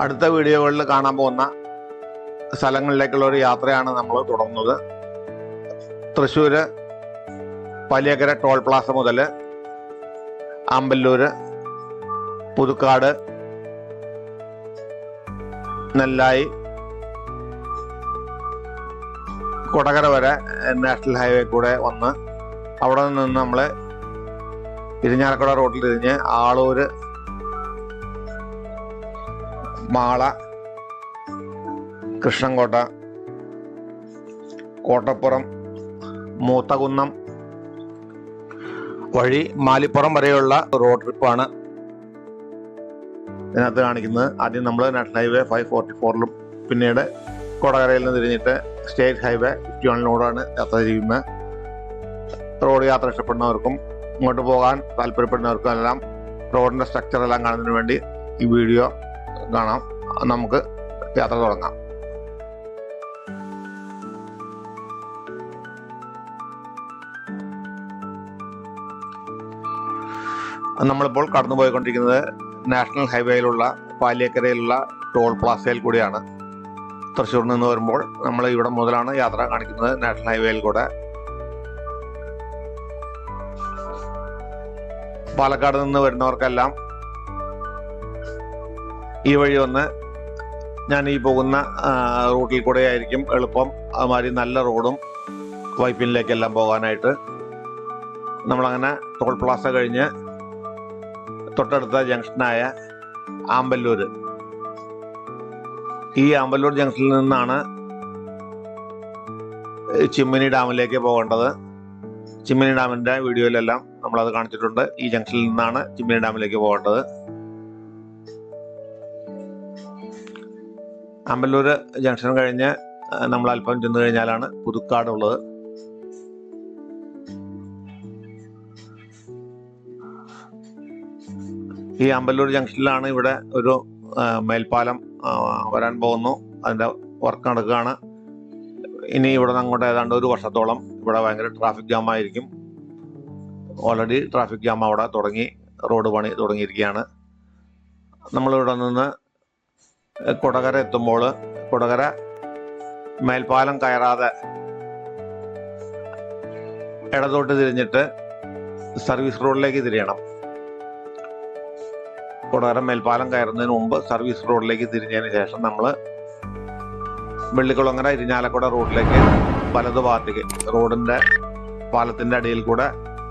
അടുത്ത വീഡിയോകളിൽ കാണാൻ പോകുന്ന സ്ഥലങ്ങളിലേക്കുള്ള ഒരു യാത്രയാണ് നമ്മൾ തുടങ്ങുന്നത്. തൃശ്ശൂർ വലിയകര ടോൾ പ്ലാസ മുതൽ ആമ്പല്ലൂർ, പുതുക്കാട്, നെല്ലായി, കൊടകര വരെ നാഷണൽ ഹൈവേ കൂടെ വന്ന് അവിടെ നിന്ന് നമ്മൾ ഇരിഞ്ഞാലക്കുട റോഡിൽ തിരിഞ്ഞ് ആളൂർ, മാള, കൃഷ്ണൻകോട്ട, കോട്ടപ്പുറം, മൂത്തകുന്നം വഴി മാലിപ്പുറം വരെയുള്ള റോഡ് ട്രിപ്പാണ് ഇതിനകത്ത് കാണിക്കുന്നത്. ആദ്യം നമ്മൾ നാഷണൽ ഹൈവേ 544ലും പിന്നീട് കൊടകരയിൽ നിന്ന് തിരിഞ്ഞിട്ട് സ്റ്റേറ്റ് ഹൈവേ 51-ലൂടെയാണ് യാത്ര ചെയ്യുന്നത്. റോഡ് യാത്ര ഇഷ്ടപ്പെടുന്നവർക്കും ഇങ്ങോട്ട് പോകാൻ താല്പര്യപ്പെടുന്നവർക്കും എല്ലാം റോഡിൻ്റെ സ്ട്രക്ചർ എല്ലാം കാണുന്നതിന് വേണ്ടി ഈ വീഡിയോ കാണാം. നമുക്ക് യാത്ര തുടങ്ങാം. നമ്മളിപ്പോൾ കടന്നുപോയിക്കൊണ്ടിരിക്കുന്നത് നാഷണൽ ഹൈവേയിലുള്ള പാലിയക്കരയിലുള്ള ടോൾ പ്ലാസയിൽ കൂടിയാണ്. തൃശ്ശൂരിൽ നിന്ന് വരുമ്പോൾ നമ്മൾ ഇവിടെ മുതലാണ് യാത്ര കാണിക്കുന്നത്. നാഷണൽ ഹൈവേയിൽ കൂടെ പാലക്കാട് നിന്ന് വരുന്നവർക്കെല്ലാം ഈ വഴി വന്ന് ഞാൻ ഈ പോകുന്ന റൂട്ടിൽ കൂടെ ആയിരിക്കും എളുപ്പം. അതുമാതിരി നല്ല റോഡും വൈപ്പിനിലേക്കെല്ലാം പോകാനായിട്ട്. നമ്മളങ്ങനെ ടോൾ പ്ലാസ കഴിഞ്ഞ് തൊട്ടടുത്ത ജംഗ്ഷനായ ആമ്പല്ലൂർ, ഈ ആമ്പല്ലൂർ ജംഗ്ഷനിൽ നിന്നാണ് ചിമ്മിനി ഡാമിലേക്ക് പോകേണ്ടത്. ചിമ്മിനി ഡാമിൻ്റെ വീഡിയോയിലെല്ലാം നമ്മളത് കാണിച്ചിട്ടുണ്ട്. ഈ ജംഗ്ഷനിൽ നിന്നാണ് ചിമ്മിനി ഡാമിലേക്ക് പോകേണ്ടത്. ആമ്പല്ലൂർ ജംഗ്ഷൻ കഴിഞ്ഞ് നമ്മൾ അല്പം ചെന്ന് കഴിഞ്ഞാലാണ് പുതുക്കാട് ഉള്ളത്. ഈ ആമ്പല്ലൂർ ജംഗ്ഷനിലാണ് ഇവിടെ ഒരു മേൽപ്പാലം വരാൻ പോകുന്നു. അതിൻ്റെ വർക്ക് നടക്കുകയാണ്. ഇനി ഇവിടെ നിന്ന് അങ്ങോട്ട് ഏതാണ്ട് ഒരു വർഷത്തോളം ഇവിടെ ഭയങ്കര ട്രാഫിക് ജാം ആയിരിക്കും. ഓൾറെഡി ട്രാഫിക് ജാം അവിടെ തുടങ്ങി, റോഡ് പണി തുടങ്ങിയിരിക്കുകയാണ്. നമ്മളിവിടെ നിന്ന് കൊടകര എത്തുമ്പോൾ കൊടകര മേൽപ്പാലം കയറാതെ ഇടതോട്ട് തിരിഞ്ഞിട്ട് സർവീസ് റോഡിലേക്ക് തിരിയണം. കൊടകര മേൽപ്പാലം കയറുന്നതിന് മുമ്പ് സർവീസ് റോഡിലേക്ക് തിരിഞ്ഞതിന് ശേഷം നമ്മൾ വെള്ളിക്കുളങ്ങര ഇരിഞ്ഞാലക്കുട റോഡിലേക്ക് വലതു ഭാഗത്തേക്ക് റോഡിൻ്റെ പാലത്തിൻ്റെ അടിയിൽ കൂടെ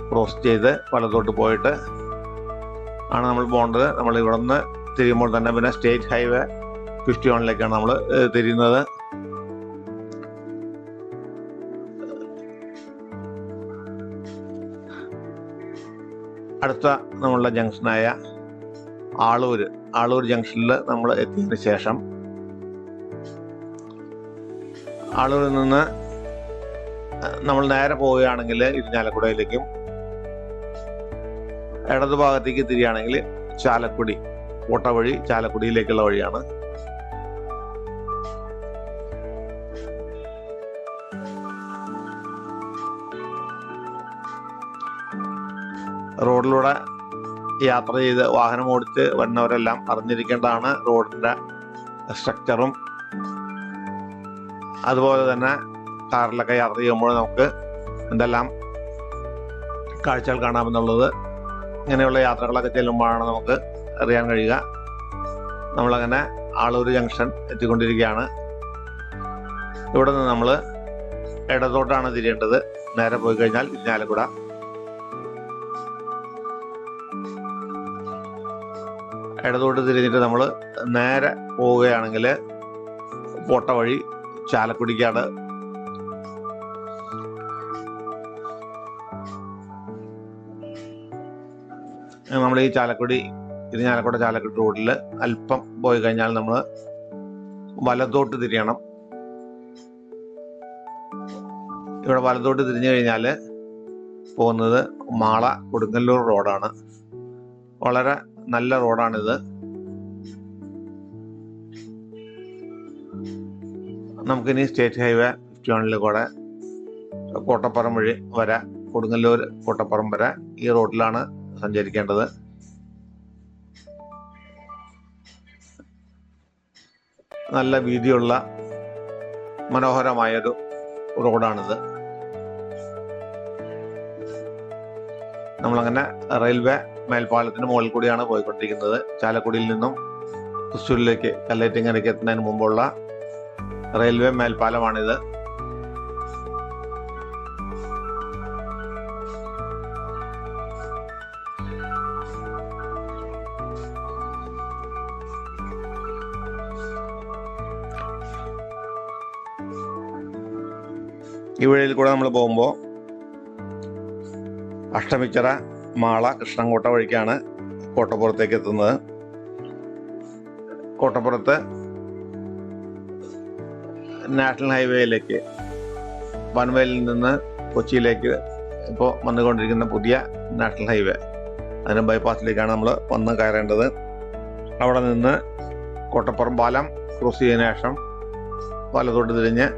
ക്രോസ് ചെയ്ത് വലത്തോട്ട് പോയിട്ട് ആണ് നമ്മൾ പോകേണ്ടത്. നമ്മൾ ഇവിടെ നിന്ന് തിരിയുമ്പോൾ തന്നെ പിന്നെ സ്റ്റേറ്റ് ഹൈവേ 51-ലേക്കാണ് നമ്മൾ തിരിയുന്നത്. അടുത്ത നമ്മളുടെ ജംഗ്ഷനായ ആളൂർ ജംഗ്ഷനിൽ നമ്മൾ എത്തിയതിന് ശേഷം ആളൂരിൽ നിന്ന് നമ്മൾ നേരെ പോവുകയാണെങ്കിൽ ഇരിഞ്ഞാലക്കുടയിലേക്കും, ഇടതുഭാഗത്തേക്ക് തിരിയുകയാണെങ്കിൽ ചാലക്കുടി, കോട്ട വഴി ചാലക്കുടിയിലേക്കുള്ള വഴിയാണ്. റോഡിലൂടെ യാത്ര ചെയ്ത് വാഹനം ഓടിച്ച് വരുന്നവരെല്ലാം അറിഞ്ഞിരിക്കേണ്ടതാണ് റോഡിൻ്റെ സ്ട്രക്ചറും. അതുപോലെ തന്നെ കാറിലൊക്കെ യാത്ര ചെയ്യുമ്പോൾ നമുക്ക് എന്തെല്ലാം കാഴ്ചകൾ കാണാമെന്നുള്ളത് ഇങ്ങനെയുള്ള യാത്രകളൊക്കെ ചെല്ലുമ്പോഴാണ് നമുക്ക് അറിയാൻ കഴിയുക. നമ്മളങ്ങനെ ആളൂർ ജംഗ്ഷൻ എത്തിക്കൊണ്ടിരിക്കുകയാണ്. ഇവിടെ നിന്ന് നമ്മൾ ഇടത്തോട്ടാണ് തിരിയേണ്ടത്. നേരെ പോയി കഴിഞ്ഞാൽ ഇരിഞ്ഞാലക്കുട. ഇടത്തോട്ട് തിരിഞ്ഞിട്ട് നമ്മൾ നേരെ പോവുകയാണെങ്കിൽ കോട്ട വഴി ചാലക്കുടിക്കാണ്. നമ്മൾ ഈ ഇരിഞ്ഞാലക്കുട ചാലക്കുടി റോഡിൽ അല്പം പോയി കഴിഞ്ഞാൽ നമ്മൾ വലത്തോട്ട് തിരിയണം. ഇവിടെ വലത്തോട്ട് തിരിഞ്ഞു കഴിഞ്ഞാൽ പോകുന്നത് മാള കൊടുങ്ങല്ലൂർ റോഡാണ്. വളരെ നല്ല റോഡാണിത്. നമുക്കിനി സ്റ്റേറ്റ് ഹൈവേ 51-ൽ കൂടെ കോട്ടപ്പുറം വഴി വരെ, കൊടുങ്ങല്ലൂർ കോട്ടപ്പുറം വരെ ഈ റോഡിലാണ് സഞ്ചരിക്കേണ്ടത്. നല്ല വീതിയുള്ള മനോഹരമായൊരു റോഡാണിത്. നമ്മളങ്ങനെ റെയിൽവേ മേൽപ്പാലത്തിന് മുകളിൽ കൂടിയാണ് പോയിക്കൊണ്ടിരിക്കുന്നത്. ചാലക്കുടിയിൽ നിന്നും തൃശ്ശൂരിലേക്ക് കല്ലേറ്റിങ്ങരയ്ക്ക് എത്തുന്നതിന് മുമ്പുള്ള റെയിൽവേ മേൽപ്പാലമാണിത്. ഈ വഴിയിൽ കൂടെ നമ്മൾ പോകുമ്പോൾ അഷ്ടമിച്ചിറ, മാള, കൃഷ്ണൻകോട്ട വഴിക്കാണ് കോട്ടപ്പുറത്തേക്ക് എത്തുന്നത്. കോട്ടപ്പുറത്ത് നാഷണൽ ഹൈവേയിലേക്ക് പൻവേലിൽ നിന്ന് കൊച്ചിയിലേക്ക് ഇപ്പോൾ വന്നുകൊണ്ടിരിക്കുന്ന പുതിയ നാഷണൽ ഹൈവേ, അതിന് ബൈപ്പാസിലേക്കാണ് നമ്മൾ വന്ന് കയറേണ്ടത്. അവിടെ നിന്ന് കോട്ടപ്പുറം പാലം ക്രോസ് ചെയ്തതിനു ശേഷം വലത്തോട്ട് തിരിഞ്ഞ്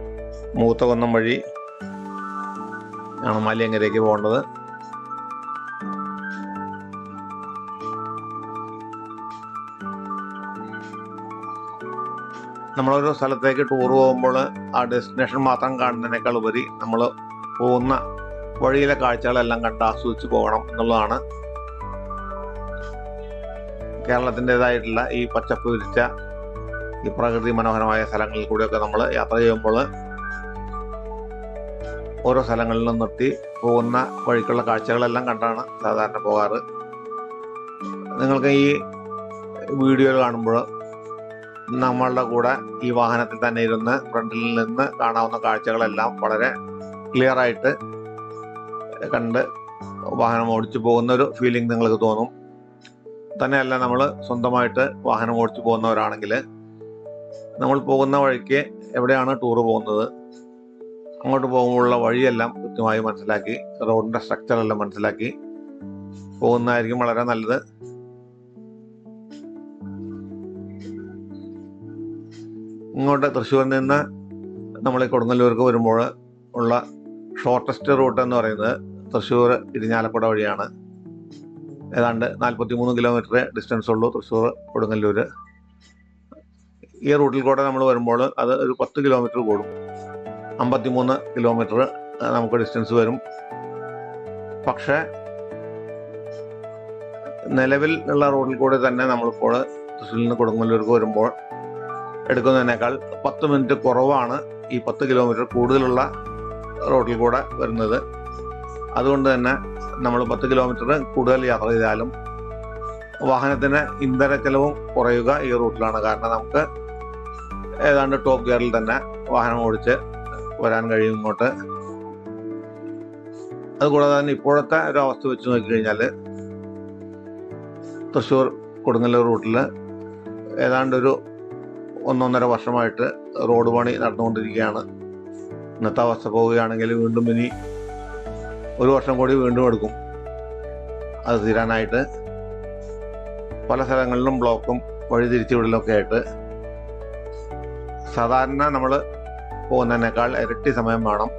മൂത്തകുന്നം വഴി ആണ് മലയങ്കരയ്ക്ക് പോകേണ്ടത്. നമ്മളൊരു സ്ഥലത്തേക്ക് ടൂർ പോകുമ്പോൾ ആ ഡെസ്റ്റിനേഷൻ മാത്രം കാണുന്നതിനേക്കാൾ ഉപരി നമ്മൾ പോകുന്ന വഴിയിലെ കാഴ്ചകളെല്ലാം കണ്ട് ആസ്വദിച്ച് പോകണം എന്നുള്ളതാണ്. കേരളത്തിൻ്റെതായിട്ടുള്ള ഈ പച്ചപ്പ് വിരിച്ച ഈ പ്രകൃതി മനോഹരമായ സ്ഥലങ്ങളിൽ കൂടെയൊക്കെ നമ്മൾ യാത്ര ചെയ്യുമ്പോൾ ഓരോ സ്ഥലങ്ങളിലും നിർത്തി പോകുന്ന വഴിക്കുള്ള കാഴ്ചകളെല്ലാം കണ്ടാണ് സാധാരണ പോകാറ്. നിങ്ങൾക്ക് ഈ വീഡിയോ കാണുമ്പോൾ നമ്മളുടെ കൂടെ ഈ വാഹനത്തിൽ തന്നെ ഇരുന്ന് ഫ്രണ്ടിൽ നിന്ന് കാണാവുന്ന കാഴ്ചകളെല്ലാം വളരെ ക്ലിയർ ആയിട്ട് കണ്ട് വാഹനം ഓടിച്ചു പോകുന്ന ഒരു ഫീലിംഗ് നിങ്ങൾക്ക് തോന്നും. തന്നെയല്ല, നമ്മൾ സ്വന്തമായിട്ട് വാഹനം ഓടിച്ചു പോകുന്നവരാണെങ്കിൽ നമ്മൾ പോകുന്ന വഴിക്ക് എവിടെയാണ് ടൂർ പോകുന്നത്, അങ്ങോട്ട് പോകുമ്പോഴുള്ള വഴിയെല്ലാം കൃത്യമായി മനസ്സിലാക്കി റോഡിൻ്റെ സ്ട്രക്ചറെല്ലാം മനസ്സിലാക്കി പോകുന്നതായിരിക്കും വളരെ നല്ലത്. ഇങ്ങോട്ട് തൃശ്ശൂരിൽ നിന്ന് നമ്മൾ കൊടുങ്ങല്ലൂർക്ക് വരുമ്പോൾ ഉള്ള ഷോർട്ടസ്റ്റ് റൂട്ട് എന്ന് പറയുന്നത് തൃശ്ശൂർ ഇരിഞ്ഞാലക്കുട വഴിയാണ്. ഏതാണ്ട് 43 കിലോമീറ്റർ ഡിസ്റ്റൻസ് ഉള്ളൂ തൃശ്ശൂർ കൊടുങ്ങല്ലൂർ. ഈ റൂട്ടിൽ കൂടെ നമ്മൾ വരുമ്പോൾ അത് ഒരു 10 കിലോമീറ്റർ കൂടും, 53 കിലോമീറ്റർ നമുക്ക് ഡിസ്റ്റൻസ് വരും. പക്ഷേ നിലവിൽ ഉള്ള റോഡിൽ കൂടെ തന്നെ നമ്മളിപ്പോൾ തൃശ്ശൂരിൽ നിന്ന് കൊടുങ്ങല്ലൂർക്ക് വരുമ്പോൾ എടുക്കുന്നതിനേക്കാൾ 10 മിനിറ്റ് കുറവാണ് ഈ 10 കിലോമീറ്റർ കൂടുതലുള്ള റോഡിൽ കൂടെ വരുന്നത്. അതുകൊണ്ട് തന്നെ നമ്മൾ 10 കിലോമീറ്റർ കൂടുതൽ യാത്ര ചെയ്താലും വാഹനത്തിന് ഇന്ധന ചെലവും കുറയുക ഈ റൂട്ടിലാണ്. കാരണം നമുക്ക് ഏതാണ്ട് ടോപ്പ് ഗിയറിൽ തന്നെ വാഹനം ഓടിച്ച് വരാൻ കഴിയും ഇങ്ങോട്ട്. അതുകൂടാതെ തന്നെ ഇപ്പോഴത്തെ ഒരു അവസ്ഥ വെച്ച് നോക്കിക്കഴിഞ്ഞാൽ തൃശ്ശൂർ കൊടുങ്ങല്ലൂർ റൂട്ടിൽ ഏതാണ്ടൊരു 1.5 വർഷമായിട്ട് റോഡ് പണി നടന്നുകൊണ്ടിരിക്കുകയാണ്. ഇന്നത്തെ അവസ്ഥ പോവുകയാണെങ്കിൽ വീണ്ടും ഇനി 1 വർഷം കൂടി വീണ്ടും എടുക്കും അത് തീരാനായിട്ട്. പല സ്ഥലങ്ങളിലും ബ്ലോക്കും വഴി തിരിച്ചുവിടലൊക്കെ ആയിട്ട് സാധാരണ നമ്മൾ പോകുന്നതിനേക്കാൾ ഇരട്ടി സമയം വേണം.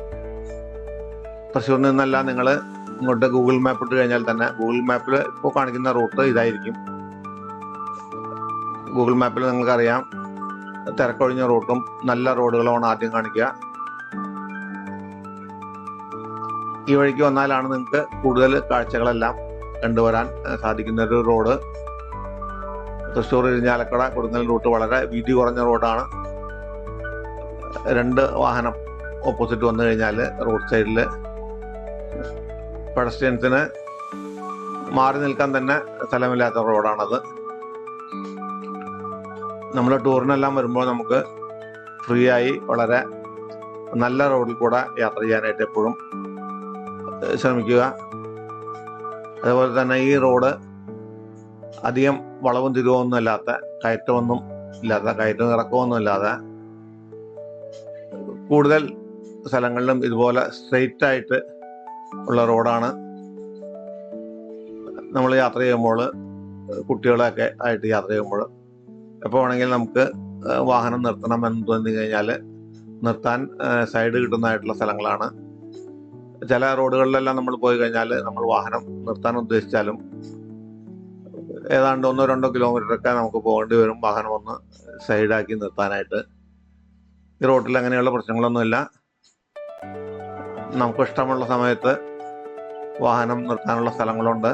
തൃശ്ശൂരിൽ നിന്നല്ല, നിങ്ങൾ ഇങ്ങോട്ട് ഗൂഗിൾ മാപ്പ് ഇട്ട് കഴിഞ്ഞാൽ തന്നെ ഗൂഗിൾ മാപ്പിൽ ഇപ്പോൾ കാണിക്കുന്ന റൂട്ട് ഇതായിരിക്കും. ഗൂഗിൾ മാപ്പിൽ നിങ്ങൾക്കറിയാം തിരക്കൊഴിഞ്ഞ റൂട്ടും നല്ല റോഡുകളുമാണ് ആദ്യം കാണിക്കുക. ഈ വഴിക്ക് വന്നാലാണ് നിങ്ങൾക്ക് കൂടുതൽ കാഴ്ചകളെല്ലാം കണ്ടുവരാൻ സാധിക്കുന്ന ഒരു റോഡ്. തൃശ്ശൂർ ഇരിഞ്ഞാലക്കുട കൊടുങ്ങല്ലൂർ റൂട്ട് വളരെ വീതി കുറഞ്ഞ റോഡാണ്. 2 വാഹനം ഓപ്പോസിറ്റ് വന്നു കഴിഞ്ഞാൽ റോഡ് സൈഡിൽ പെഡസ്ട്രിയൻസിന് മാറി നിൽക്കാൻ തന്നെ സ്ഥലമില്ലാത്ത റോഡാണത്. നമ്മൾ ടൂറിനെല്ലാം വരുമ്പോൾ നമുക്ക് ഫ്രീ ആയി വളരെ നല്ല റോഡിൽ കൂടെ യാത്ര ചെയ്യാനായിട്ട് എപ്പോഴും ശ്രമിക്കുക. അതുപോലെ തന്നെ ഈ റോഡ് അധികം വളവും തിരിവൊന്നും ഇല്ലാത്ത, കയറ്റമൊന്നും ഇല്ലാത്ത, കയറ്റവും ഇറക്കമൊന്നും ഇല്ലാതെ കൂടുതൽ സ്ഥലങ്ങളിലും ഇതുപോലെ സ്ട്രെയിറ്റ് ആയിട്ട് ഉള്ള റോഡാണ്. നമ്മൾ യാത്ര ചെയ്യുമ്പോൾ കുട്ടികളൊക്കെ ആയിട്ട് യാത്ര ചെയ്യുമ്പോൾ എപ്പോൾ വേണമെങ്കിലും നമുക്ക് വാഹനം നിർത്തണം എന്ന് തോന്നി കഴിഞ്ഞാൽ നിർത്താൻ സൈഡ് കിട്ടുന്നതായിട്ടുള്ള സ്ഥലങ്ങളാണ്. ചില റോഡുകളിലെല്ലാം നമ്മൾ പോയി കഴിഞ്ഞാൽ നമ്മൾ വാഹനം നിർത്താൻ ഉദ്ദേശിച്ചാലും ഏതാണ്ട് 1-2 കിലോമീറ്ററൊക്കെ നമുക്ക് പോകേണ്ടി വരും വാഹനം ഒന്ന് സൈഡാക്കി നിർത്താനായിട്ട്. ഈ റോട്ടിൽ അങ്ങനെയുള്ള പ്രശ്നങ്ങളൊന്നുമില്ല. നമുക്ക് ഇഷ്ടമുള്ള സമയത്ത് വാഹനം നിർത്താനുള്ള സ്ഥലങ്ങളുണ്ട്.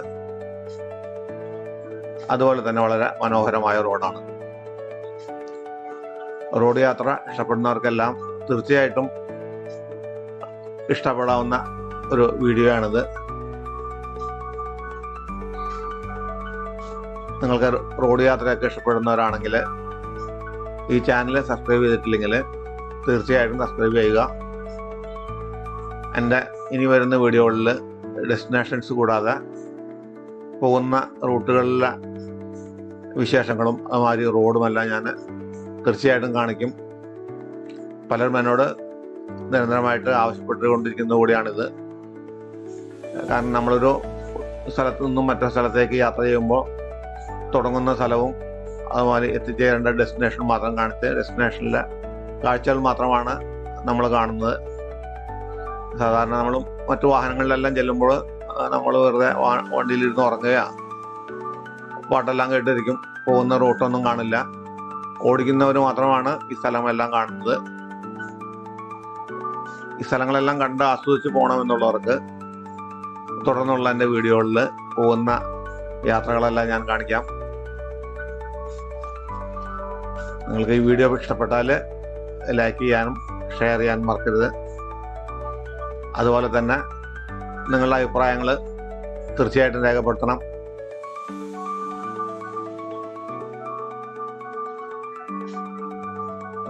അതുപോലെ തന്നെ വളരെ മനോഹരമായ റോഡാണ്. റോഡ് യാത്ര ഇഷ്ടപ്പെടുന്നവർക്കെല്ലാം തീർച്ചയായിട്ടും ഇഷ്ടപ്പെടാവുന്ന ഒരു വീഡിയോ ആണിത്. നിങ്ങൾക്ക് റോഡ് യാത്രയൊക്കെ ഇഷ്ടപ്പെടുന്നവരാണെങ്കിൽ ഈ ചാനൽ സബ്സ്ക്രൈബ് ചെയ്തിട്ടില്ലെങ്കിൽ തീർച്ചയായിട്ടും സബ്സ്ക്രൈബ് ചെയ്യുക. എൻ്റെ ഇനി വരുന്ന വീഡിയോകളിൽ ഡെസ്റ്റിനേഷൻസ് കൂടാതെ പോകുന്ന റൂട്ടുകളിലെ വിശേഷങ്ങളും അതുമാതിരി റോഡുമെല്ലാം ഞാൻ തീർച്ചയായിട്ടും കാണിക്കും. പലരും എന്നോട് നിരന്തരമായിട്ട് ആവശ്യപ്പെട്ടുകൊണ്ടിരിക്കുന്ന കൂടിയാണിത്. കാരണം നമ്മളൊരു സ്ഥലത്ത് നിന്നും മറ്റൊരു സ്ഥലത്തേക്ക് യാത്ര ചെയ്യുമ്പോൾ തുടങ്ങുന്ന സ്ഥലവും അതുപോലെ എത്തിച്ചേരേണ്ട ഡെസ്റ്റിനേഷൻ മാത്രം കാണിച്ച് ഡെസ്റ്റിനേഷനിലെ കാഴ്ചകൾ മാത്രമാണ് നമ്മൾ കാണുന്നത്. സാധാരണ നമ്മൾ മറ്റു വാഹനങ്ങളിലെല്ലാം ചെല്ലുമ്പോൾ നമ്മൾ വെറുതെ വണ്ടിയിലിരുന്ന് ഉറങ്ങുകയാണ്, പാട്ടെല്ലാം കേട്ടിരിക്കും, പോകുന്ന റൂട്ടൊന്നും കാണില്ല. ഓടിക്കുന്നവർ മാത്രമാണ് ഈ സ്ഥലമെല്ലാം കാണുന്നത്. ഈ സ്ഥലങ്ങളെല്ലാം കണ്ട് ആസ്വദിച്ച് പോകണമെന്നുള്ളവർക്ക് തുടർന്നുള്ള എൻ്റെ വീഡിയോകളിൽ പോകുന്ന യാത്രകളെല്ലാം ഞാൻ കാണിക്കാം. നിങ്ങൾക്ക് ഈ വീഡിയോ ഇഷ്ടപ്പെട്ടാൽ ലൈക്ക് ചെയ്യാനും ഷെയർ ചെയ്യാനും മറക്കരുത്. അതുപോലെ തന്നെ നിങ്ങളുടെ അഭിപ്രായങ്ങൾ തീർച്ചയായിട്ടും രേഖപ്പെടുത്തണം.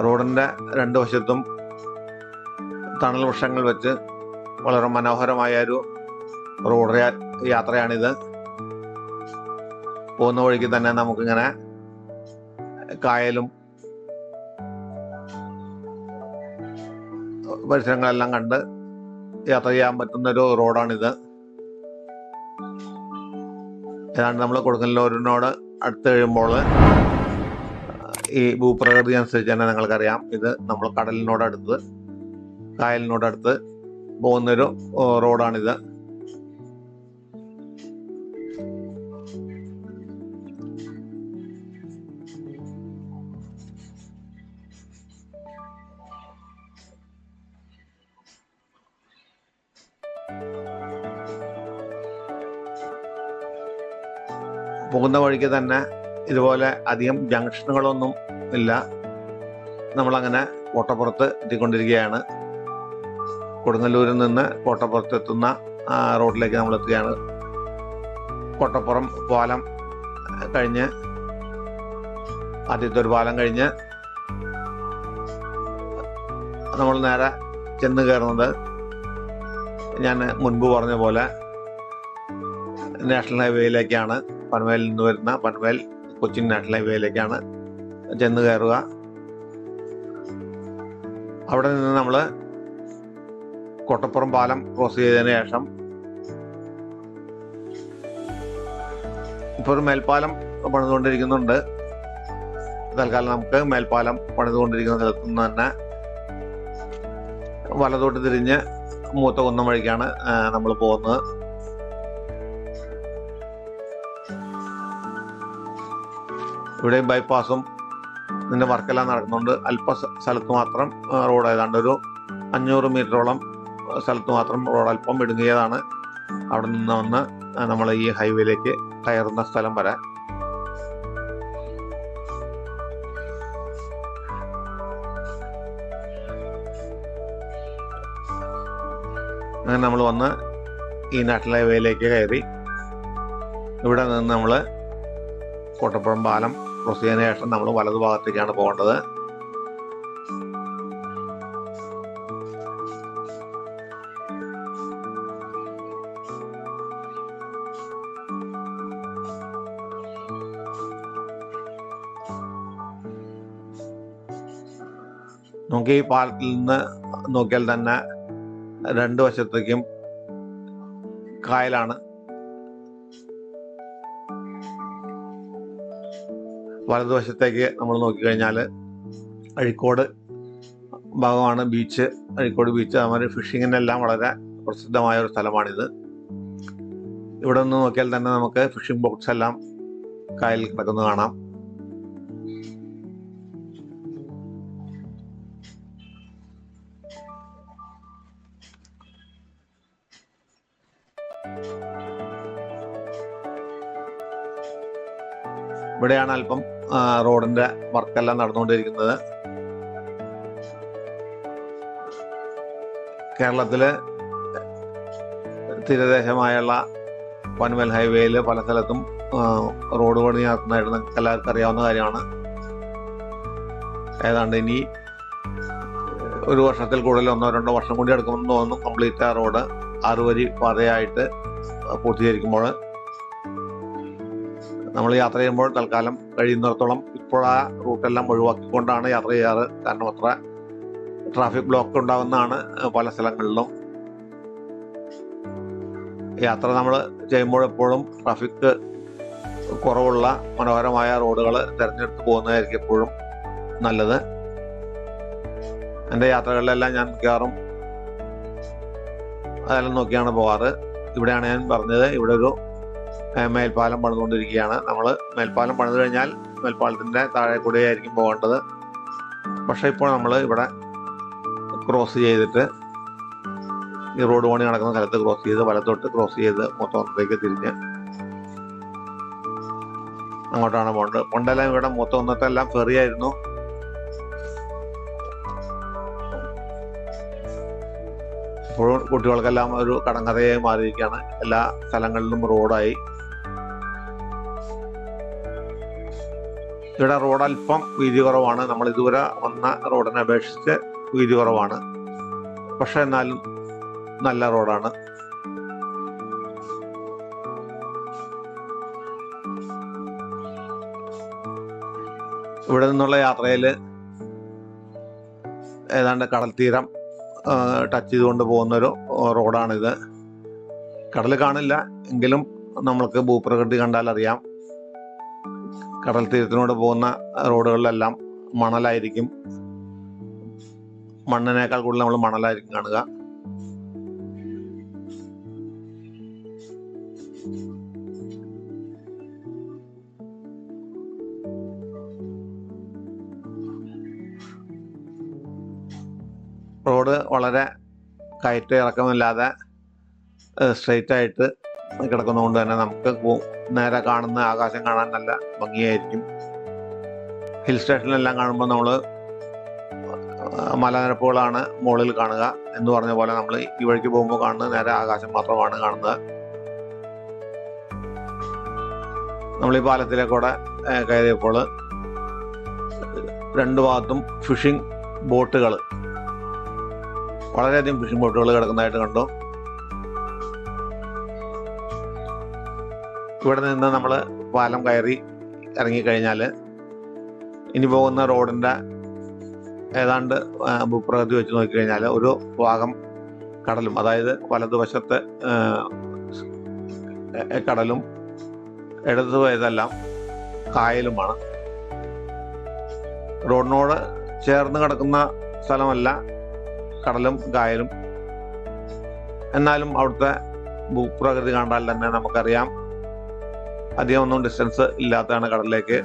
റോഡിൻ്റെ രണ്ട് വശത്തും തണൽ വൃക്ഷങ്ങൾ വെച്ച് വളരെ മനോഹരമായ ഒരു റോഡ് യാത്രയാണിത്. പോകുന്ന വഴിക്ക് തന്നെ നമുക്കിങ്ങനെ കായലും പരിസരങ്ങളെല്ലാം കണ്ട് യാത്ര ചെയ്യാൻ പറ്റുന്നൊരു റോഡാണിത്. ഏതാണ്ട് നമ്മൾ കൊടുങ്ങല്ലൂരിനോട് അടുത്ത് കഴിയുമ്പോൾ ഈ ഭൂപ്രകൃതി അനുസരിച്ച് തന്നെ നിങ്ങൾക്കറിയാം, ഇത് നമ്മൾ കടലിനോടടുത്ത് കായലിനോടടുത്ത് പോകുന്നൊരു റോഡാണിത്. പോകുന്ന വഴിക്ക് തന്നെ ഇതുപോലെ അധികം ജംഗ്ഷനുകളൊന്നും ഇല്ല. നമ്മളങ്ങനെ കോട്ടപ്പുറത്ത് എത്തിക്കൊണ്ടിരിക്കുകയാണ്. കൊടുങ്ങല്ലൂരിൽ നിന്ന് കോട്ടപ്പുറത്ത് എത്തുന്ന റോഡിലേക്ക് നമ്മൾ എത്തുകയാണ്. കോട്ടപ്പുറം പാലം കഴിഞ്ഞ് ആദ്യത്തെ ഒരു പാലം കഴിഞ്ഞ് നമ്മൾ നേരെ ചെന്ന് കയറുന്നത് ഞാൻ മുൻപ് പറഞ്ഞ പോലെ നാഷണൽ ഹൈവേയിലേക്കാണ്. പൻവേലിൽ നിന്ന് വരുന്ന പൻവേൽ കൊച്ചിൻ നാഷണൽ ഹൈവേയിലേക്കാണ് ചെന്ന് കയറുക. അവിടെ നിന്ന് നമ്മൾ കോട്ടപ്പുറം പാലം ക്രോസ് ചെയ്തതിന് ശേഷം ഇപ്പോൾ ഒരു മേൽപ്പാലം പണിതുകൊണ്ടിരിക്കുന്നുണ്ട്. തൽക്കാലം നമുക്ക് മേൽപ്പാലം പണിതുകൊണ്ടിരിക്കുന്ന സ്ഥലത്തു നിന്ന് തന്നെ വലതോട്ട് തിരിഞ്ഞ് മൂത്തകുന്നം വഴിക്കാണ് നമ്മൾ പോകുന്നത്. ഇവിടെയും ബൈപ്പാസും ഇതിൻ്റെ വർക്കെല്ലാം നടക്കുന്നുണ്ട്. അല്പ സ്ഥലത്ത് മാത്രം റോഡ് ഏതാണ്ട് ഒരു 500 മീറ്ററോളം സ്ഥലത്ത് മാത്രം റോഡ് അല്പം ഇടുങ്ങിയതാണ്. അവിടെ നിന്ന് വന്ന് നമ്മൾ ഈ ഹൈവേയിലേക്ക് കയറുന്ന സ്ഥലം വരെ. അങ്ങനെ നമ്മൾ വന്ന് ഈ നാഷണൽ ഹൈവേയിലേക്ക് കയറി. ഇവിടെ നിന്ന് നമ്മൾ കോട്ടപ്പുറം പാലം ക്രോസ് ചെയ്തതിനു ശേഷം നമ്മൾ വലതു ഭാഗത്തേക്കാണ് പോകേണ്ടത്. നമുക്ക് ഈ പാലത്തിൽ നിന്ന് നോക്കിയാൽ തന്നെ രണ്ട് വശത്തേക്കും കായലാണ്. വലതുവശത്തേക്ക് നമ്മൾ നോക്കിക്കഴിഞ്ഞാൽ അഴീക്കോട് ഭാഗമാണ് ബീച്ച്. അഴീക്കോട് ബീച്ച് അതുമാതിരി ഫിഷിങ്ങിനെല്ലാം വളരെ പ്രസിദ്ധമായ ഒരു സ്ഥലമാണിത്. ഇവിടെ നിന്ന് നോക്കിയാൽ തന്നെ നമുക്ക് ഫിഷിംഗ് ബോട്ട്സ് എല്ലാം കായൽ കിടക്കുന്നത് കാണാം. ഇവിടെയാണ് അല്പം റോഡിന്റെ വർക്കെല്ലാം നടന്നുകൊണ്ടിരിക്കുന്നത്. കേരളത്തില് തീരദേശമായുള്ള പൻവൽ ഹൈവേയിൽ പല സ്ഥലത്തും റോഡ് പണി നടത്തുന്നതായിട്ട് നിങ്ങൾക്ക് എല്ലാവർക്കും അറിയാവുന്ന കാര്യമാണ്. ഏതാണ്ട് ഇനി ഒരു വർഷത്തിൽ കൂടുതൽ 1-2 വർഷം കൂടി എടുക്കുമെന്ന് തോന്നുന്നു കംപ്ലീറ്റ് ആ റോഡ് 6 വരി പാതയായിട്ട് പൂർത്തീകരിക്കുമ്പോൾ. നമ്മൾ യാത്ര ചെയ്യുമ്പോൾ തൽക്കാലം കഴിയുന്നിടത്തോളം ഇപ്പോൾ ആ റൂട്ടെല്ലാം ഒഴിവാക്കിക്കൊണ്ടാണ് യാത്ര ചെയ്യാറ്. കാരണം അത്ര ട്രാഫിക് ബ്ലോക്ക് ഉണ്ടാകുന്നതാണ് പല സ്ഥലങ്ങളിലും. യാത്ര നമ്മൾ ചെയ്യുമ്പോൾ എപ്പോഴും ട്രാഫിക് കുറവുള്ള മനോഹരമായ റോഡുകൾ തിരഞ്ഞെടുത്ത് പോകുന്നതായിരിക്കും എപ്പോഴും നല്ലത്. എൻ്റെ യാത്രകളിലെല്ലാം ഞാൻ മിക്കവാറും അതെല്ലാം നോക്കിയാണ് പോകാറ്. ഇവിടെയാണ് ഞാൻ പറഞ്ഞത്, ഇവിടെ ഒരു മേൽപ്പാലം പണിതുകൊണ്ടിരിക്കുകയാണ്. നമ്മൾ മേൽപ്പാലം പണിത് കഴിഞ്ഞാൽ മേൽപ്പാലത്തിൻ്റെ താഴെ കൂടെയായിരിക്കും പോകേണ്ടത്. പക്ഷേ ഇപ്പോൾ നമ്മൾ ഇവിടെ ക്രോസ് ചെയ്തിട്ട് ഈ റോഡ് പണി നടക്കുന്ന സ്ഥലത്ത് ക്രോസ് ചെയ്ത് വലത്തോട്ട് ക്രോസ് ചെയ്ത് മൂത്തകുന്നത്തേക്ക് തിരിഞ്ഞ് അങ്ങോട്ടാണ് പോകേണ്ടത്. പണ്ടെല്ലാം ഇവിടെ മൂത്തകുന്നത്തെല്ലാം ഫെറിയായിരുന്നു. ഇപ്പോഴും കുട്ടികൾക്കെല്ലാം ഒരു കടങ്കഥയായി മാറിയിരിക്കുകയാണ്. എല്ലാ സ്ഥലങ്ങളിലും റോഡായി. ഇവിടെ റോഡ് അല്പം വീതി കുറവാണ്. നമ്മൾ ഇതുവരെ വന്ന റോഡിനെ അപേക്ഷിച്ച് വീതി കുറവാണ്. പക്ഷെ എന്നാലും നല്ല റോഡാണ്. ഇവിടെ നിന്നുള്ള യാത്രയിൽ ഏതാണ്ട് കടൽ തീരം ടച്ച് ചെയ്തുകൊണ്ട് പോകുന്നൊരു റോഡാണിത്. കടൽ കാണില്ല എങ്കിലും നമ്മൾക്ക് ഭൂപ്രകൃതി കണ്ടാൽ അറിയാം. കടൽ തീരത്തിനോട് പോകുന്ന റോഡുകളിലെല്ലാം മണലായിരിക്കും. മണ്ണിനേക്കാൾ കൂടുതൽ നമ്മൾ മണലായിരിക്കും കാണുക. റോഡ് വളരെ കയറ്റ ഇറക്കമില്ലാതെ സ്ട്രെയിറ്റ് ആയിട്ട് കിടക്കുന്നതുകൊണ്ട് തന്നെ നമുക്ക് നേരെ കാണുന്ന ആകാശം കാണാൻ നല്ല ഭംഗിയായിരിക്കും. ഹിൽ സ്റ്റേഷനിലെല്ലാം കാണുമ്പോൾ നമ്മൾ മലനിരപ്പുകളാണ് മുകളിൽ കാണുക എന്ന് പറഞ്ഞ പോലെ നമ്മൾ ഈ വഴിക്ക് പോകുമ്പോൾ കാണുന്നത് നേരെ ആകാശം മാത്രമാണ് കാണുന്നത്. നമ്മൾ ഈ പാലത്തിലേക്കൂടെ കയറിയപ്പോൾ 2 ഭാഗത്തും ഫിഷിംഗ് ബോട്ടുകൾ, വളരെയധികം ഫിഷിംഗ് ബോട്ടുകൾ കിടക്കുന്നതായിട്ട് കണ്ടു. ഇവിടെ നിന്ന് നമ്മൾ പാലം കയറി ഇറങ്ങിക്കഴിഞ്ഞാൽ ഇനി പോകുന്ന റോഡിൻ്റെ ഏതാണ്ട് ഭൂപ്രകൃതി വെച്ച് നോക്കിക്കഴിഞ്ഞാൽ ഒരു ഭാഗം കടലും, അതായത് വലതുവശത്ത് കടലും ഇടതുവശത്തെല്ലാം കായലുമാണ്. റോഡിനോട് ചേർന്ന് കിടക്കുന്ന സ്ഥലമല്ല കടലും കായലും. എന്നാലും അവിടുത്തെ ഭൂപ്രകൃതി കണ്ടാൽ തന്നെ നമുക്കറിയാം അധികം ഒന്നും ഡിസ്റ്റൻസ് ഇല്ലാത്തതാണ് കടലിലേക്ക്.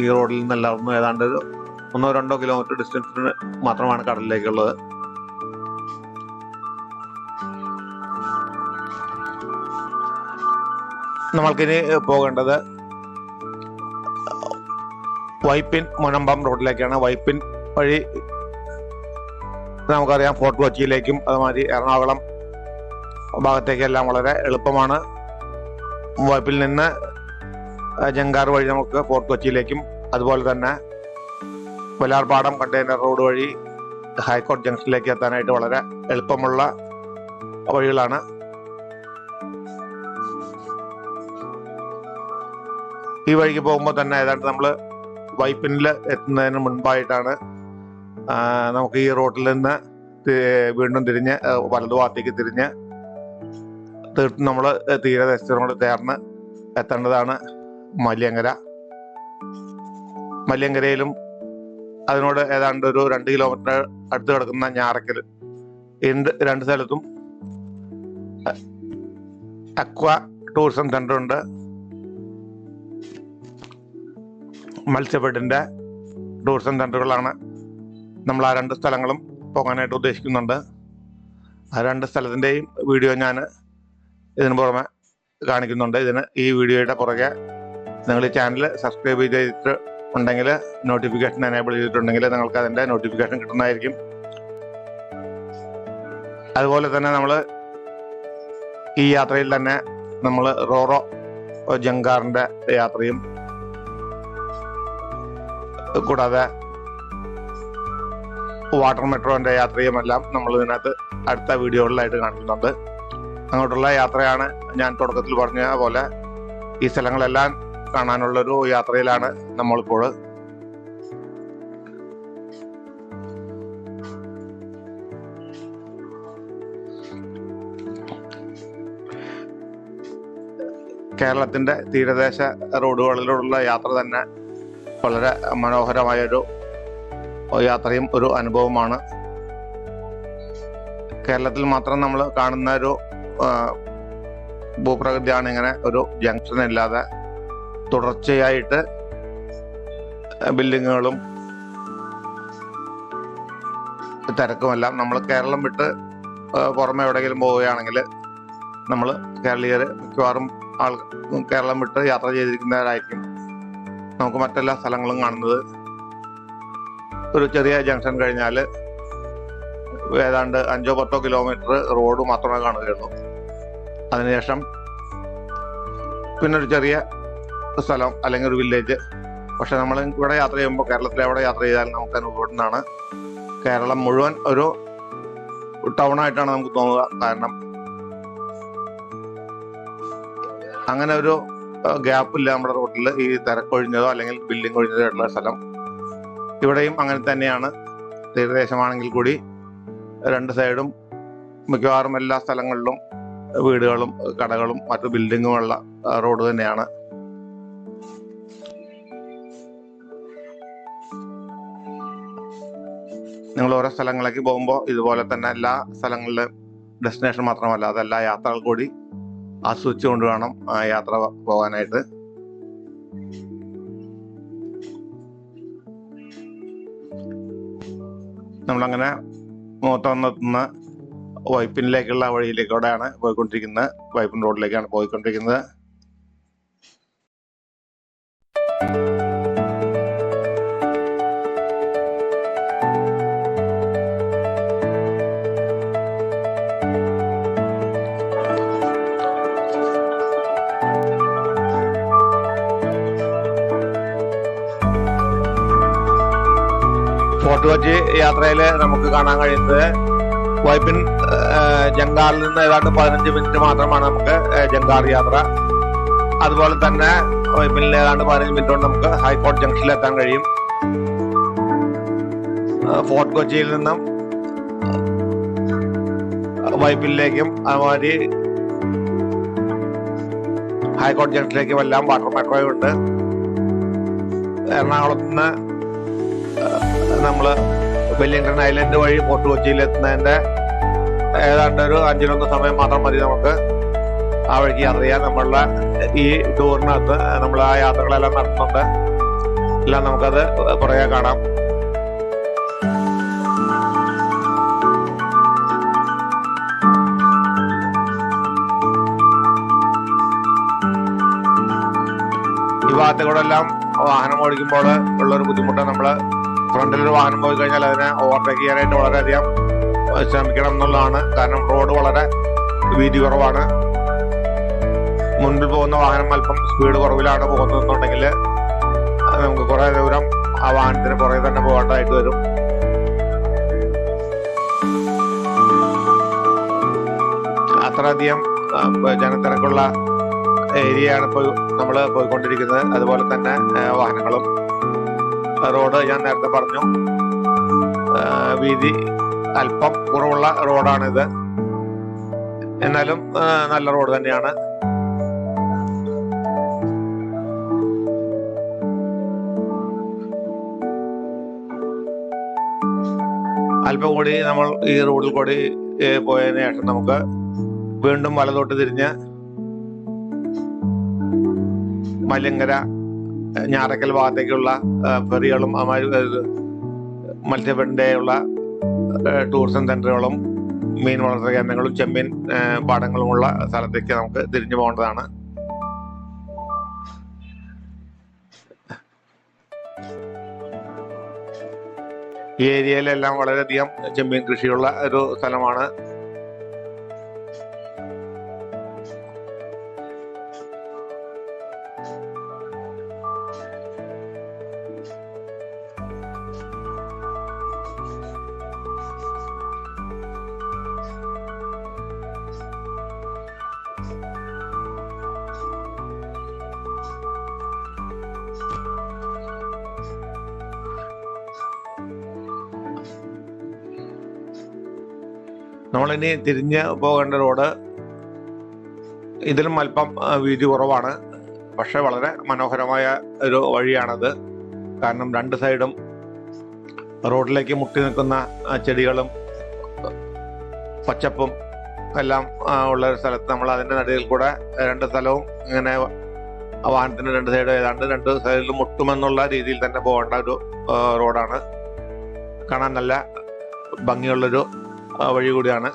ഈ റോഡിൽ നിന്നെല്ലാവർക്കും ഏതാണ്ട് 1-2 കിലോമീറ്റർ ഡിസ്റ്റൻസിന് മാത്രമാണ് കടലിലേക്കുള്ളത്. നമ്മൾക്കിനി പോകേണ്ടത് വൈപ്പിൻ മുനമ്പം റോഡിലേക്കാണ്. വൈപ്പിൻ വഴി നമുക്കറിയാം ഫോർട്ട് കൊച്ചിയിലേക്കും അതുമാതിരി എറണാകുളം ഭാഗത്തേക്കെല്ലാം വളരെ എളുപ്പമാണ്. വൈപ്പിൽ നിന്ന് ജങ്കാർ വഴി നമുക്ക് ഫോർട്ട് കൊച്ചിയിലേക്കും അതുപോലെ തന്നെ വലാർപാടം കണ്ടെയ്നർ റോഡ് വഴി ഹൈക്കോർട്ട് ജംഗ്ഷനിലേക്ക് എത്താനായിട്ട് വളരെ എളുപ്പമുള്ള വഴികളാണ്. ഈ വഴിക്ക് പോകുമ്പോൾ തന്നെ ഏതാണ്ട് നമ്മൾ വൈപ്പിനിൽ എത്തുന്നതിന് മുൻപായിട്ടാണ് നമുക്ക് ഈ റോഡിൽ നിന്ന് വീണ്ടും തിരിഞ്ഞ് വലതുഭാഗത്തേക്ക് തിരിഞ്ഞ് തീർത്തും നമ്മൾ തീരദേശത്തിനോട് ചേർന്ന് എത്തേണ്ടതാണ് മല്യങ്കര. മല്യങ്കരയിലും അതിനോട് ഏതാണ്ട് ഒരു 2 കിലോമീറ്റർ അടുത്ത് കിടക്കുന്ന ഞാറക്കൽ, 2 സ്ഥലത്തും അക്വ ടൂറിസം സെന്റർ ഉണ്ട്. മത്സ്യബെഡിൻ്റെ ടൂറിസം സെൻ്ററുകളാണ്. നമ്മൾ ആ 2 സ്ഥലങ്ങളും പോകാനായിട്ട് ഉദ്ദേശിക്കുന്നുണ്ട്. ആ 2 സ്ഥലത്തിൻ്റെയും വീഡിയോ ഞാൻ ഇതിന് പുറമെ കാണിക്കുന്നുണ്ട്. ഈ വീഡിയോയുടെ പുറകെ നിങ്ങൾ ഈ ചാനൽ സബ്സ്ക്രൈബ് ചെയ്തിട്ട് ഉണ്ടെങ്കിൽ, നോട്ടിഫിക്കേഷൻ എനേബിൾ ചെയ്തിട്ടുണ്ടെങ്കിൽ നിങ്ങൾക്ക് അതിൻ്റെ നോട്ടിഫിക്കേഷൻ കിട്ടുന്നതായിരിക്കും. അതുപോലെ തന്നെ നമ്മൾ ഈ യാത്രയിൽ തന്നെ നമ്മൾ റോറോ ജങ്കാറിൻ്റെ യാത്രയും കൂടാതെ വാട്ടർ മെട്രോൻ്റെ യാത്രയും എല്ലാം നമ്മൾ ഇതിനകത്ത് അടുത്ത വീഡിയോകളിലായിട്ട് കാണിക്കുന്നുണ്ട്. അങ്ങോട്ടുള്ള യാത്രയാണ്. ഞാൻ തുടക്കത്തിൽ പറഞ്ഞ പോലെ ഈ സ്ഥലങ്ങളെല്ലാം കാണാനുള്ളൊരു യാത്രയിലാണ് നമ്മളിപ്പോൾ. കേരളത്തിൻ്റെ തീരദേശ റോഡുകളിലുള്ള യാത്ര തന്നെ വളരെ മനോഹരമായൊരു യാത്രയും ഒരു അനുഭവമാണ്. കേരളത്തിൽ മാത്രം നമ്മൾ കാണുന്ന ഒരു ഭൂപ്രകൃതിയാണ് ഇങ്ങനെ ഒരു ജംഗ്ഷൻ ഇല്ലാതെ തുടർച്ചയായിട്ട് ബിൽഡിങ്ങുകളും തിരക്കുമെല്ലാം. നമ്മൾ കേരളം വിട്ട് പുറമെ എവിടെയെങ്കിലും പോവുകയാണെങ്കിൽ നമ്മൾ കേരളീയർ മിക്കവാറും കേരളം വിട്ട് യാത്ര ചെയ്തിരിക്കുന്നവരായിരിക്കും. നമുക്ക് മറ്റെല്ലാ സ്ഥലങ്ങളും കാണുന്നത് ഒരു ചെറിയ ജംഗ്ഷൻ കഴിഞ്ഞാൽ ഏതാണ്ട് 5-10 കിലോമീറ്റർ റോഡ് മാത്രമേ കാണുകയുള്ളൂ. അതിനുശേഷം പിന്നെ ഒരു ചെറിയ സ്ഥലം അല്ലെങ്കിൽ ഒരു വില്ലേജ്. പക്ഷെ നമ്മൾ ഇവിടെ യാത്ര ചെയ്യുമ്പോൾ, കേരളത്തിൽ എവിടെ യാത്ര ചെയ്താലും നമുക്ക് അനുഭവപ്പെടുന്നതാണ് കേരളം മുഴുവൻ ഒരു ടൗണായിട്ടാണ് നമുക്ക് തോന്നുക. കാരണം അങ്ങനെ ഒരു ഗ്യാപ്പില്ല നമ്മുടെ റോഡിൽ, ഈ തിരക്കൊഴിഞ്ഞതോ അല്ലെങ്കിൽ ബിൽഡിംഗ് ഒഴിഞ്ഞതോ ആയിട്ടുള്ള സ്ഥലം. ഇവിടെയും അങ്ങനെ തന്നെയാണ്. തീരദേശമാണെങ്കിൽ കൂടി 2 സൈഡും മിക്കവാറും എല്ലാ സ്ഥലങ്ങളിലും വീടുകളും കടകളും മറ്റു ബിൽഡിങ്ങുമുള്ള റോഡ് തന്നെയാണ്. നിങ്ങൾ ഓരോ സ്ഥലങ്ങളിലേക്ക് പോകുമ്പോൾ ഇതുപോലെ തന്നെ എല്ലാ സ്ഥലങ്ങളിലും ഡെസ്റ്റിനേഷൻ മാത്രമല്ല, അതെല്ലാ യാത്രകൾ കൂടി ആസ്വദിച്ചുകൊണ്ട് വേണം ആ യാത്ര പോകാനായിട്ട്. നമ്മളങ്ങനെ മൂത്തന്നെത്തുന്ന വൈപ്പിനിലേക്കുള്ള വഴിയിലേക്കൂടെയാണ് പോയിക്കൊണ്ടിരിക്കുന്നത്. വൈപ്പിൻ റോഡിലേക്കാണ് പോയിക്കൊണ്ടിരിക്കുന്നത്. ഫോർട്ട് കൊച്ചി യാത്രയിൽ നമുക്ക് കാണാൻ കഴിയുന്നത് വൈപ്പിൻ ജങ്കാറിൽ നിന്ന് ഏതാണ്ട് 15 മിനിറ്റ് മാത്രമാണ് നമുക്ക് ജങ്കാർ യാത്ര. അതുപോലെ തന്നെ വൈപ്പിനിൽ ഏതാണ്ട് 15 മിനിറ്റ് കൊണ്ട് നമുക്ക് ഹൈക്കോർട്ട് ജംഗ്ഷനിൽ എത്താൻ കഴിയും. ഫോർട്ട് കൊച്ചിയിൽ നിന്നും വൈപ്പിനിലേക്കും അതുമാതിരി ഹൈക്കോർട്ട് ജംഗ്ഷനിലേക്കും എല്ലാം വാട്ടർ മെട്രോയും ഉണ്ട്. എറണാകുളത്ത് നിന്ന് നമ്മൾ വെല്ലിംഗ്ടൺ ഐലൻഡ് വഴി ഫോർട്ട് കൊച്ചിയിൽ എത്തുന്നതിൻ്റെ ഏതാണ്ട് ഒരു 5-1 സമയം മാത്രം മതി നമുക്ക് ആ വഴിക്ക് യാത്ര ചെയ്യാൻ. നമ്മളുടെ ഈ ടൂറിനകത്ത് നമ്മൾ ആ യാത്രകളെല്ലാം നടത്തുന്നുണ്ട്. എല്ലാം നമുക്കത് പുറകെ കാണാം. ഈ ഭാഗത്തുകൂടെല്ലാം വാഹനം ഓടിക്കുമ്പോൾ ഉള്ളൊരു ബുദ്ധിമുട്ട്, നമ്മൾ ഫ്രണ്ടിലൊരു വാഹനം പോയി കഴിഞ്ഞാൽ അതിനെ ഓവർടേക്ക് ചെയ്യാനായിട്ട് വളരെയധികം ശ്രമിക്കണം എന്നുള്ളതാണ്. കാരണം റോഡ് വളരെ വീതി കുറവാണ്. മുൻപിൽ പോകുന്ന വാഹനം അല്പം സ്പീഡ് കുറവിലാണ് പോകുന്നതെന്നുണ്ടെങ്കിൽ നമുക്ക് കുറേ ദൂരം ആ വാഹനത്തിന് പുറകെ തന്നെ പോകേണ്ടതായിട്ട് വരും. അത്രയധികം ജനത്തിരക്കുള്ള ഏരിയയാണ് ഇപ്പോൾ നമ്മൾ പോയിക്കൊണ്ടിരിക്കുന്നത്. അതുപോലെ തന്നെ വാഹനങ്ങളും. റോഡ് ഞാൻ നേരത്തെ പറഞ്ഞു, വീതി അല്പം കുറവുള്ള റോഡാണിത്. എന്നാലും നല്ല റോഡ് തന്നെയാണ്. അല്പം കൂടി നമ്മൾ ഈ റോഡിൽ കൂടി പോയതിനു ശേഷം നമുക്ക് വീണ്ടും വലതോട്ട് തിരിഞ്ഞ് മലങ്കര ഞാറക്കൽ ഭാഗത്തേക്കുള്ള ഫെറികളും മത്സ്യബന്ധനയുള്ള ടൂറിസം സെന്ററുകളും മീൻ വളർത്തൽ കേന്ദ്രങ്ങളും ചെമ്മീൻ പാടങ്ങളുമുള്ള സ്ഥലത്തേക്ക് നമുക്ക് തിരിഞ്ഞു പോകേണ്ടതാണ്. ഈ ഏരിയയിലെല്ലാം വളരെയധികം ചെമ്മീൻ കൃഷിയുള്ള ഒരു സ്ഥലമാണ്. നമ്മളിനി തിരിഞ്ഞ് പോകേണ്ട റോഡ് ഇതിലും അല്പം വീതി കുറവാണ്. പക്ഷെ വളരെ മനോഹരമായ ഒരു വഴിയാണത്. കാരണം രണ്ട് സൈഡും റോഡിലേക്ക് മുട്ടി നിൽക്കുന്ന ചെടികളും പച്ചപ്പും എല്ലാം ഉള്ള ഒരു സ്ഥലത്ത് നമ്മൾ അതിൻ്റെ നടുവിൽ കൂടെ രണ്ട് സ്ഥലവും ഇങ്ങനെ വാഹനത്തിന് രണ്ട് സൈഡ് ഏതാണ്ട് രണ്ട് സൈഡിലും മുട്ടുമെന്നുള്ള രീതിയിൽ തന്നെ പോകേണ്ട ഒരു റോഡാണ്. കാണാൻ നല്ല ഭംഗിയുള്ളൊരു വഴി കൂടിയാണ്.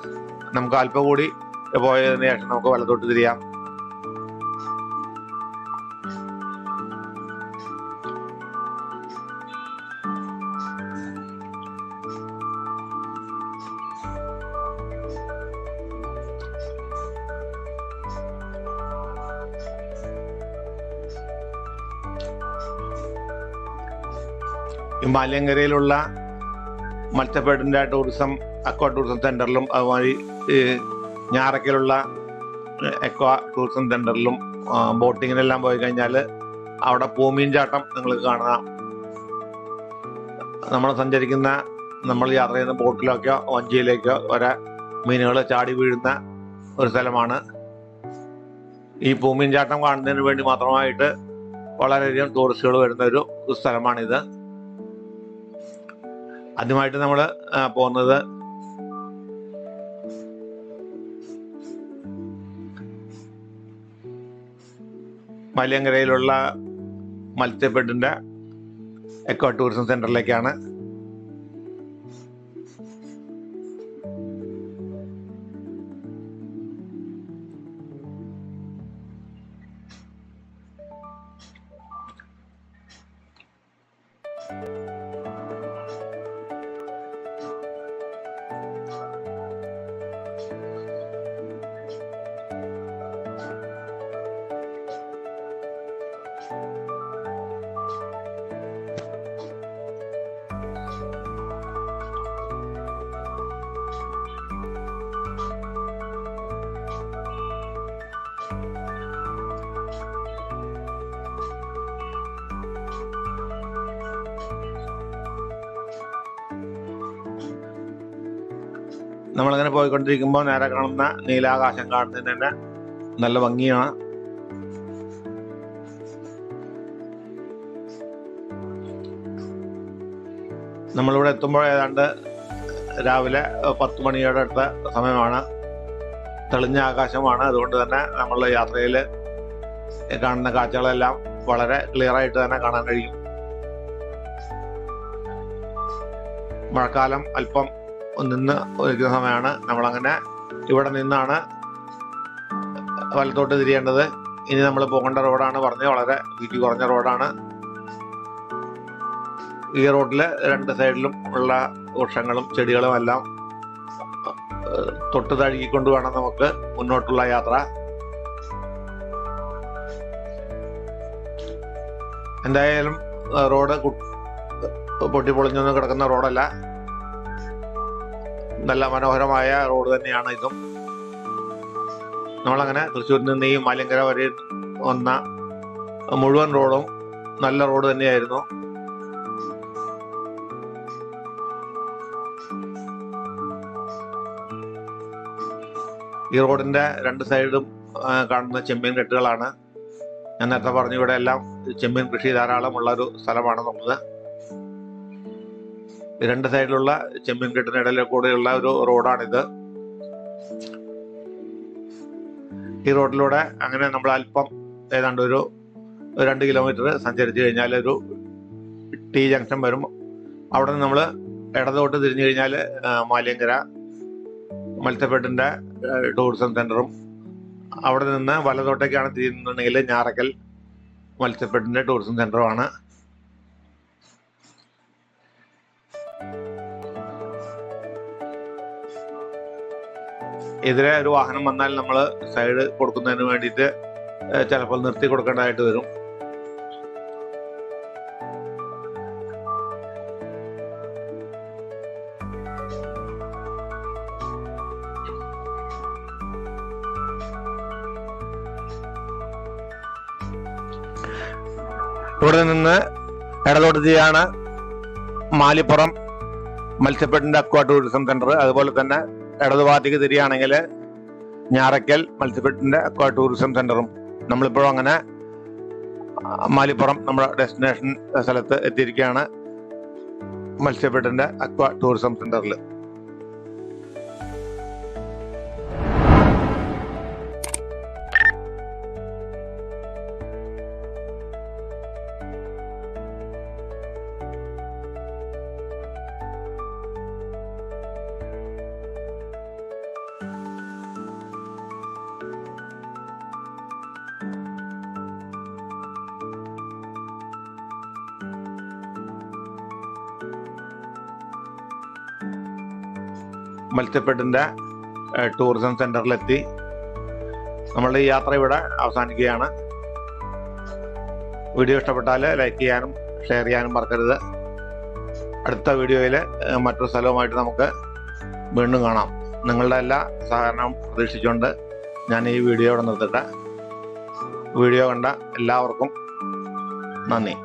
നമുക്ക് അല്പം കൂടി പോയതിനു ശേഷം നമുക്ക് വലത്തോട്ട് തിരിയാം. ഈ മാലിയങ്കരയിലുള്ള മത്സ്യബന്ധന ടൂറിസം അക്വാ ടൂറിസം സെന്ററിലും അതുമാതിരി ഞാറക്കലുള്ള അക്വാ ടൂറിസം സെന്ററിലും ബോട്ടിങ്ങിനെല്ലാം പോയി കഴിഞ്ഞാൽ അവിടെ പൂമീൻ ചാട്ടം നിങ്ങൾക്ക് കാണാം. നമ്മൾ യാത്ര ചെയ്യുന്ന ബോട്ടിലേക്കോ വഞ്ചിയിലേക്കോ വരെ മീനുകൾ ചാടി വീഴുന്ന ഒരു സ്ഥലമാണ്. ഈ പൂമീൻ ചാട്ടം കാണുന്നതിന് വേണ്ടി മാത്രമായിട്ട് വളരെയധികം ടൂറിസ്റ്റുകൾ വരുന്ന ഒരു സ്ഥലമാണിത്. ആദ്യമായിട്ട് നമ്മൾ പോകുന്നത് മലയങ്കരയിലുള്ള മത്സ്യബന്ധന എക്കോ ടൂറിസം സെന്ററിലേക്കാണ്. നമ്മളങ്ങനെ പോയിക്കൊണ്ടിരിക്കുമ്പോൾ നേരെ കാണുന്ന നീലാകാശം കാണുന്നതിന് തന്നെ നല്ല ഭംഗിയാണ്. നമ്മളിവിടെ എത്തുമ്പോൾ ഏതാണ്ട് രാവിലെ 10 മണിയോടെ അടുത്ത സമയമാണ്. തെളിഞ്ഞ ആകാശമാണ്. അതുകൊണ്ട് തന്നെ നമ്മൾ യാത്രയിൽ കാണുന്ന കാഴ്ചകളെല്ലാം വളരെ ക്ലിയർ ആയിട്ട് തന്നെ കാണാൻ കഴിയും. മഴക്കാലം അല്പം നിന്ന് ഒരിക്കുന്ന സമയമാണ്. നമ്മളങ്ങനെ ഇവിടെ നിന്നാണ് വലത്തോട്ട് തിരിയേണ്ടത്. ഇനി നമ്മൾ പോകേണ്ട റോഡാണ് പറഞ്ഞത് വളരെ വീതി കുറഞ്ഞ റോഡാണ്. ഈ റോഡിൽ രണ്ട് സൈഡിലും ഉള്ള വൃക്ഷങ്ങളും ചെടികളും എല്ലാം തൊട്ട് തഴുകിക്കൊണ്ട് വേണം നമുക്ക് മുന്നോട്ടുള്ള യാത്ര. എന്തായാലും റോഡ് പൊട്ടിപ്പൊളിഞ്ഞൊന്നും കിടക്കുന്ന റോഡല്ല. നല്ല മനോഹരമായ റോഡ് തന്നെയാണ് ഇതും. നമ്മളങ്ങനെ തൃശ്ശൂരിൽ നിന്ന് ഈ മാലിയങ്കര വരെ വന്ന മുഴുവൻ റോഡും നല്ല റോഡ് തന്നെയായിരുന്നു. ഈ റോഡിന്റെ രണ്ട് സൈഡും കാണുന്ന ചെമ്മീൻ കെട്ടുകളാണ്. ഞാൻ നേരത്തെ പറഞ്ഞു ഇവിടെ എല്ലാം ചെമ്മീൻ കൃഷി ധാരാളമുള്ള ഒരു സ്ഥലമാണ് നമുക്ക്. രണ്ട് സൈഡിലുള്ള ചെമ്മീൻ കെട്ടിനിടയിലെ കൂടെയുള്ള ഒരു റോഡാണിത്. ഈ റോഡിലൂടെ അങ്ങനെ നമ്മൾ അല്പം ഏതാണ്ട് ഒരു 2 കിലോമീറ്റർ സഞ്ചരിച്ച് കഴിഞ്ഞാൽ ഒരു ടി ജംഗ്ഷൻ വരും. അവിടെ നിന്ന് നമ്മൾ ഇടതോട്ട് തിരിഞ്ഞു കഴിഞ്ഞാൽ മാലിയങ്കര മത്സ്യഫെഡിൻ്റെ ടൂറിസം സെൻ്ററും, അവിടെ നിന്ന് വലതോട്ടേക്കാണ് തിരിയുന്നുണ്ടെങ്കിൽ ഞാറക്കൽ മത്സ്യഫെഡിൻ്റെ ടൂറിസം സെൻ്ററുമാണ്. എതിരെ ഒരു വാഹനം വന്നാൽ നമ്മൾ സൈഡ് കൊടുക്കുന്നതിന് വേണ്ടിയിട്ട് ചിലപ്പോൾ നിർത്തി കൊടുക്കേണ്ടതായിട്ട് വരും. ഇവിടെ നിന്ന് ഇടതോട്ട് തിരിയാണ് മാലിപ്പുറം മത്സ്യഫെഡിൻ്റെ അക്വാ ടൂറിസം സെന്റർ. അതുപോലെ തന്നെ ഇടതുഭാഗത്തേക്ക് തിരിയാണെങ്കിൽ ഞാറക്കൽ മത്സ്യഫെഡിൻ്റെ അക്വാ ടൂറിസം സെന്ററും. നമ്മളിപ്പോഴും അങ്ങനെ മാലിപ്പുറം നമ്മുടെ ഡെസ്റ്റിനേഷൻ സ്ഥലത്ത് എത്തിയിരിക്കുകയാണ്, മത്സ്യഫെഡിൻ്റെ അക്വാ ടൂറിസം സെന്ററിൽ. മത്സ്യഫെഡിൻ്റെ ടൂറിസം സെന്ററിലെത്തി. നമ്മളുടെ ഈ യാത്ര ഇവിടെ അവസാനിക്കുകയാണ്. വീഡിയോ ഇഷ്ടപ്പെട്ടാൽ ലൈക്ക് ചെയ്യാനും ഷെയർ ചെയ്യാനും മറക്കരുത്. അടുത്ത വീഡിയോയിൽ മറ്റൊരു സ്ഥലവുമായിട്ട് നമുക്ക് വീണ്ടും കാണാം. നിങ്ങളുടെ എല്ലാ സഹകരണവും പ്രതീക്ഷിച്ചുകൊണ്ട് ഞാൻ ഈ വീഡിയോ ഇവിടെ നിർത്തട്ടെ. വീഡിയോ കണ്ട എല്ലാവർക്കും നന്ദി.